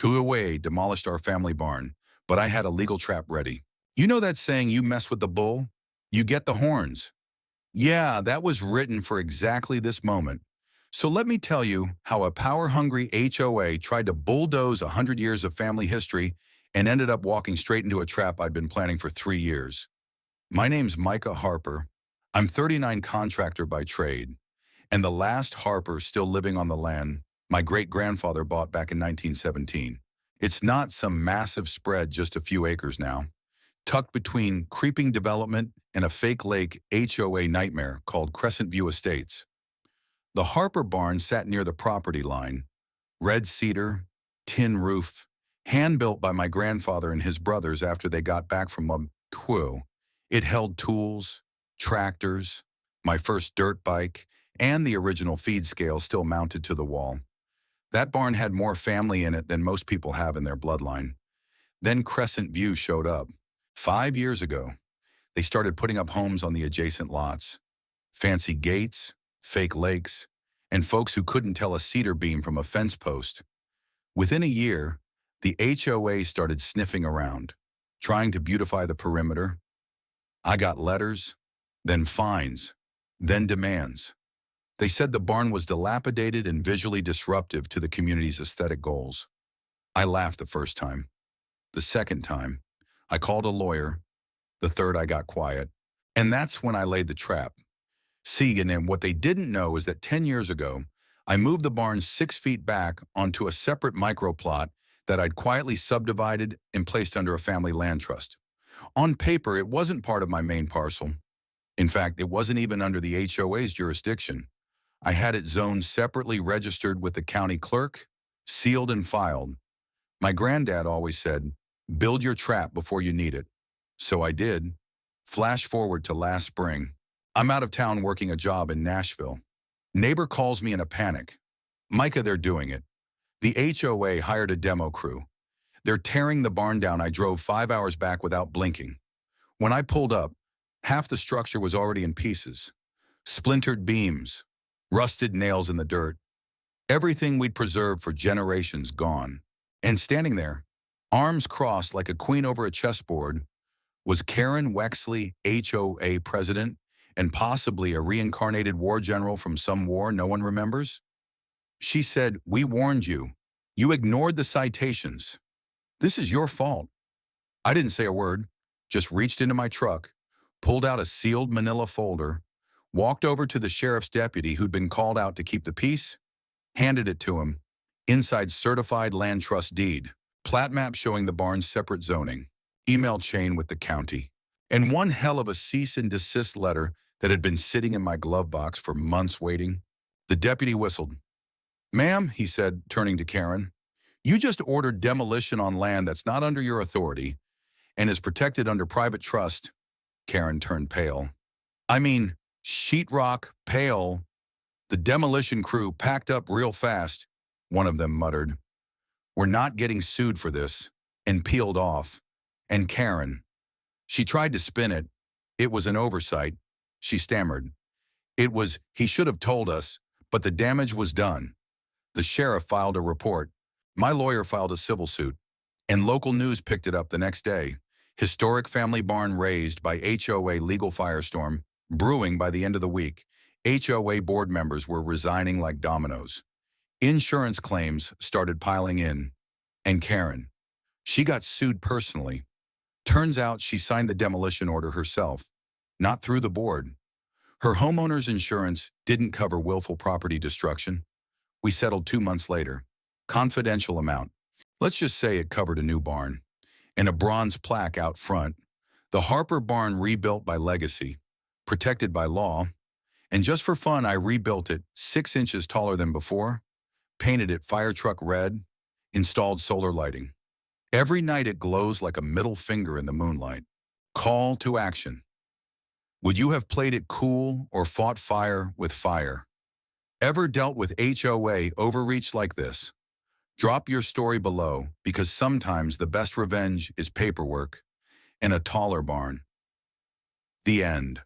HOA demolished our family barn, but I had a legal trap ready. You know that saying, you mess with the bull, you get the horns? Yeah, that was written for exactly this moment. So let me tell you how a power-hungry HOA tried to bulldoze 100 years of family history and ended up walking straight into a trap I'd been planning for 3 years. My name's Micah Harper. I'm 39 contractor by trade, and the last Harper still living on the land my great-grandfather bought back in 1917. It's not some massive spread, just a few acres now, tucked between creeping development and a fake lake HOA nightmare called Crescent View Estates. The Harper barn sat near the property line, red cedar, tin roof, hand-built by my grandfather and his brothers after they got back from a coup. It held tools, tractors, my first dirt bike, and the original feed scale still mounted to the wall. That barn had more family in it than most people have in their bloodline. Then Crescent View showed up. 5 years ago, they started putting up homes on the adjacent lots. Fancy gates, fake lakes, and folks who couldn't tell a cedar beam from a fence post. Within a year, the HOA started sniffing around, trying to beautify the perimeter. I got letters, then fines, then demands. They said the barn was dilapidated and visually disruptive to the community's aesthetic goals. I laughed the first time. The second time, I called a lawyer. The third, I got quiet. And that's when I laid the trap. See, and then what they didn't know is that 10 years ago, I moved the barn 6 feet back onto a separate microplot that I'd quietly subdivided and placed under a family land trust. On paper, it wasn't part of my main parcel. In fact, it wasn't even under the HOA's jurisdiction. I had it zoned separately, registered with the county clerk, sealed and filed. My granddad always said, build your trap before you need it. So I did. Flash forward to last spring. I'm out of town working a job in Nashville. Neighbor calls me in a panic. Micah, they're doing it. The HOA hired a demo crew. They're tearing the barn down. I drove 5 hours back without blinking. When I pulled up, half the structure was already in pieces. Splintered beams, rusted nails in the dirt. Everything we'd preserved for generations gone. And standing there, arms crossed like a queen over a chessboard, was Karen Wexley, HOA president, and possibly a reincarnated war general from some war no one remembers. She said, we warned you. You ignored the citations. This is your fault. I didn't say a word, just reached into my truck, pulled out a sealed manila folder, walked over to the sheriff's deputy who'd been called out to keep the peace, handed it to him. Inside, certified land trust deed, plat map showing the barn's separate zoning, email chain with the county, and one hell of a cease and desist letter that had been sitting in my glove box for months waiting. The deputy whistled. Ma'am, he said, turning to Karen, you just ordered demolition on land that's not under your authority and is protected under private trust. Karen turned pale. I mean, sheetrock, pale. The demolition crew packed up real fast, one of them muttered. We're not getting sued for this, and peeled off. And Karen, she tried to spin it. It was an oversight. She stammered. It was, he should have told us, but the damage was done. The sheriff filed a report. My lawyer filed a civil suit, and local news picked it up the next day. Historic family barn razed by HOA legal firestorm, brewing by the end of the week. HOA board members were resigning like dominoes. Insurance claims started piling in. And Karen, she got sued personally. Turns out she signed the demolition order herself, not through the board. Her homeowner's insurance didn't cover willful property destruction. We settled 2 months later. Confidential amount. Let's just say it covered a new barn and a bronze plaque out front. The Harper barn rebuilt by legacy, protected by law. And just for fun, I rebuilt it 6 inches taller than before, painted it fire truck red, installed solar lighting. Every night it glows like a middle finger in the moonlight. Call to action. Would you have played it cool or fought fire with fire? Ever dealt with HOA overreach like this? Drop your story below, because sometimes the best revenge is paperwork and a taller barn. The end.